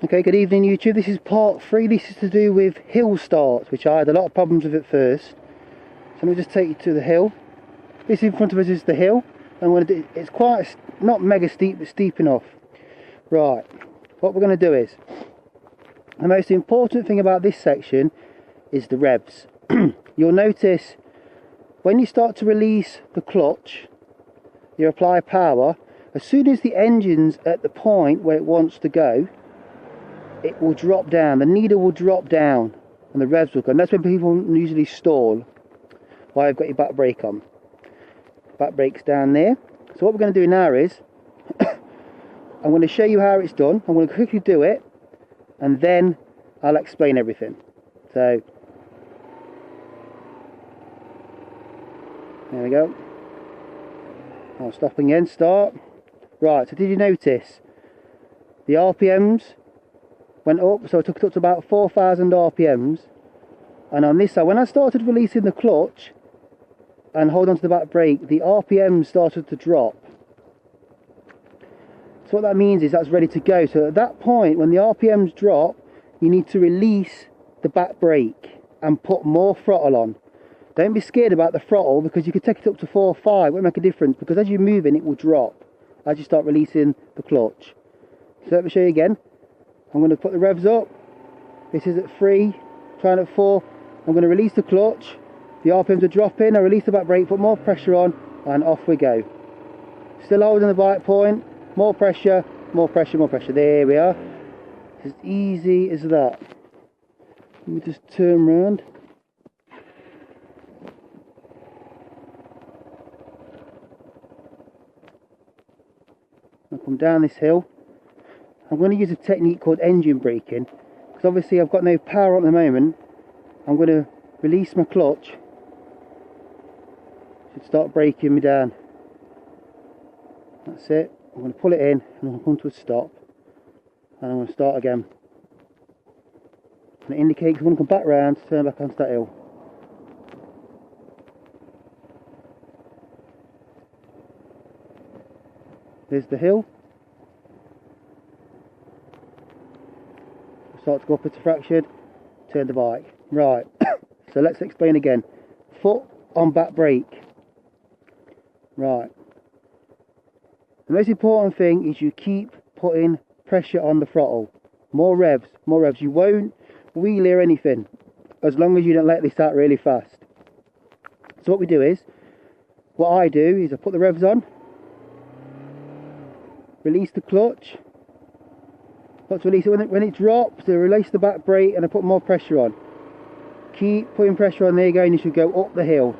Okay, good evening YouTube. This is part 3. This is to do with hill starts, which I had a lot of problems with at first. So let me just take you to the hill. This in front of us is the hill, and it's quite not mega steep, but steep enough. Right, what we're going to do is, the most important thing about this section is the revs. You'll notice when you start to release the clutch, you apply power. As soon as the engine's at the point where it wants to go, it will drop down, the needle will drop down and the revs will go, and that's when people usually stall while you've got your back brake on. Back brake's down there. So what we're going to do now is I'm going to show you how it's done. I'm going to quickly do it and then I'll explain everything. So there we go. I'll stop again, start. Right, so did you notice the RPMs went up? So I took it up to about 4,000 RPMs, and on this side, when I started releasing the clutch and hold on to the back brake, the RPMs started to drop. So what that means is that's ready to go. So at that point, when the RPMs drop, you need to release the back brake and put more throttle on. Don't be scared about the throttle, because you could take it up to 4 or 5, it won't make a difference, because as you're moving it will drop as you start releasing the clutch. So let me show you again. I'm going to put the revs up. This is at 3, trying at 4. I'm going to release the clutch. The RPMs are dropping. I release the back brake, put more pressure on, and off we go. Still holding the bike point. More pressure, more pressure, more pressure. There we are. It's as easy as that. Let me just turn around. I'll come down this hill. I'm going to use a technique called engine braking, because obviously I've got no power at the moment. I'm going to release my clutch. Should start braking me down. That's it. I'm going to pull it in and I'll come to a stop, and I'm going to start again. And it indicates I'm going to come back round to turn back onto that hill. There's the hill. Start to go up, it's fractured, turn the bike. Right, so let's explain again. Foot on back brake. Right. The most important thing is you keep putting pressure on the throttle. More revs, more revs. You won't wheel or anything as long as you don't let this out really fast. So what we do is, what I do is I put the revs on, release the clutch. Got to release it when it drops, I release the back brake and I put more pressure on. Keep putting pressure on, there you go, and you should go up the hill.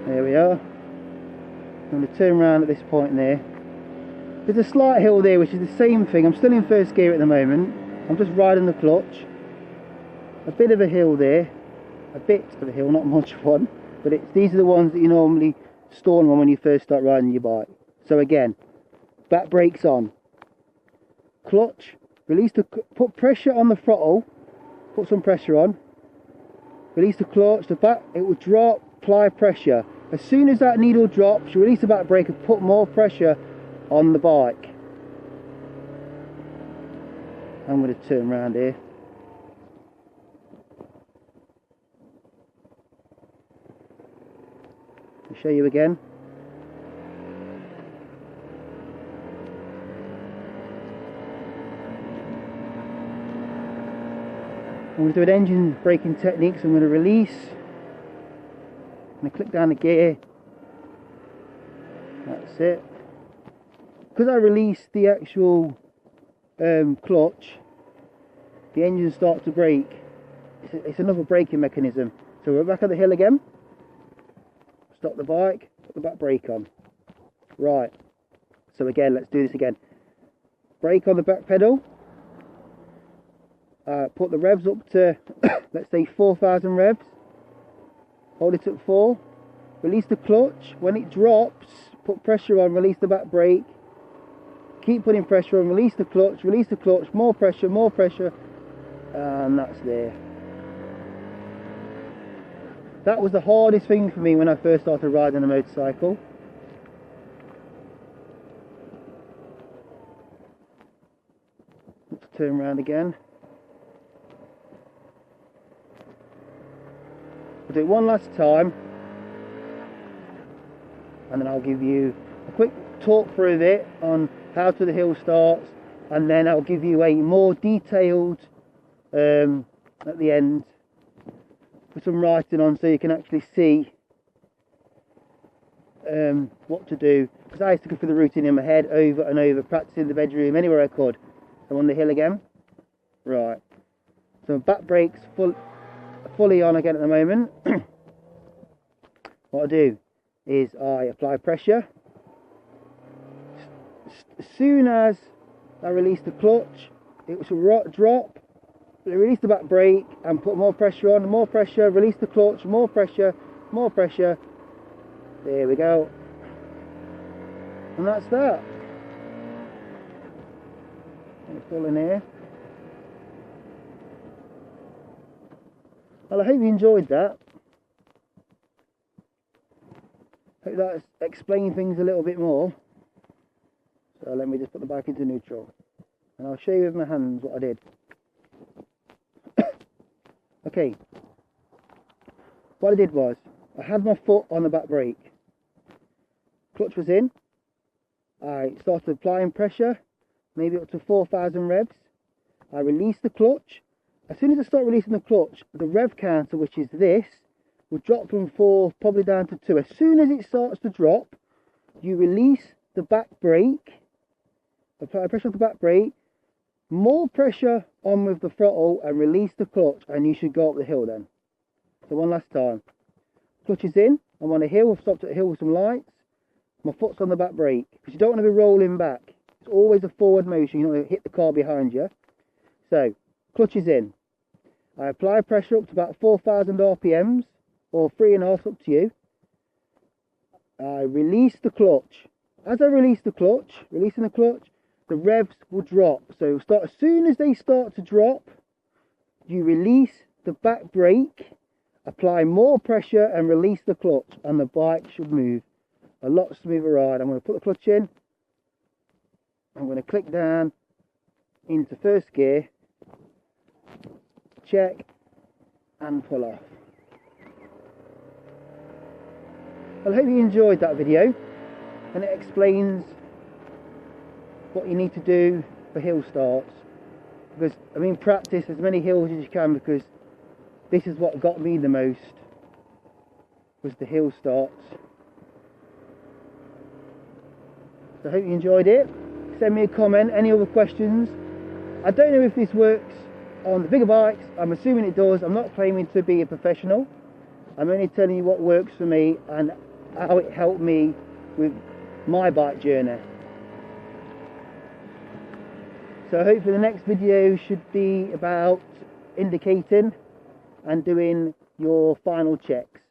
There we are. I'm going to turn around at this point there. There's a slight hill there, which is the same thing. I'm still in first gear at the moment. I'm just riding the clutch. A bit of a hill there. A bit of a hill, not much one. But these are the ones that you normally stall on when you first start riding your bike. So again, back brakes on, clutch, put pressure on the throttle, put some pressure on, release the clutch, the back, it will drop, apply pressure. As soon as that needle drops, you release the back brake and put more pressure on the bike. I'm going to turn around here. I'll show you again. I'm going to do an engine braking technique, so I'm going to release, I'm going to click down the gear, that's it. Because I released the actual clutch, the engine starts to brake. It's another braking mechanism. So we're back on the hill again, stop the bike, put the back brake on. Right, so again, let's do this again. Brake on the back pedal. Put the revs up to, let's say 4,000 revs. Hold it at 4. Release the clutch. When it drops, put pressure on, release the back brake. Keep putting pressure on, release the clutch, more pressure, and that's there. That was the hardest thing for me when I first started riding a motorcycle. turn around again. I'll do it one last time, and then I'll give you a quick talk through it on how to the hill starts, and then I'll give you a more detailed at the end with some writing on, so you can actually see what to do, because I used to go through the routine in my head over and over, practicing in the bedroom, anywhere I could. I'm on the hill again. Right, so back brakes fully on again at the moment. What I do is I apply pressure. As soon as I release the clutch, it will drop, release the back brake and put more pressure on, more pressure, release the clutch, more pressure, more pressure. There we go. And that's that. Let me pull in here. Well, I hope you enjoyed that. Hope that's explained things a little bit more. So let me just put the bike into neutral, and I'll show you with my hands what I did. Okay, what I did was, I had my foot on the back brake, clutch was in, I started applying pressure, maybe up to 4,000 revs. I released the clutch. As soon as I start releasing the clutch, the rev counter, which is this, will drop from 4 probably down to 2. As soon as it starts to drop, you release the back brake, apply pressure on the back brake, more pressure on with the throttle, and release the clutch, and you should go up the hill then. So one last time. Clutch is in, I'm on a hill, I've stopped at a hill with some lights, my foot's on the back brake, because you don't want to be rolling back. It's always a forward motion, you don't want to hit the car behind you. So, clutch is in. I apply pressure up to about 4,000 RPMs, or 3.5, up to you. I release the clutch. As I release the clutch, releasing the clutch, the revs will drop. So start, as soon as they start to drop, you release the back brake, apply more pressure and release the clutch, and the bike should move a lot smoother ride. I'm going to put the clutch in, I'm going to click down into first gear, check and pull off. Well, I hope you enjoyed that video, and it explains what you need to do for hill starts, because I mean, practice as many hills as you can, because this is what got me the most, was the hill starts. So I hope you enjoyed it. Send me a comment, any other questions. I don't know if this works on the bigger bikes, I'm assuming it does. I'm not claiming to be a professional, I'm only telling you what works for me and how it helped me with my bike journey. So hopefully the next video should be about indicating and doing your final checks.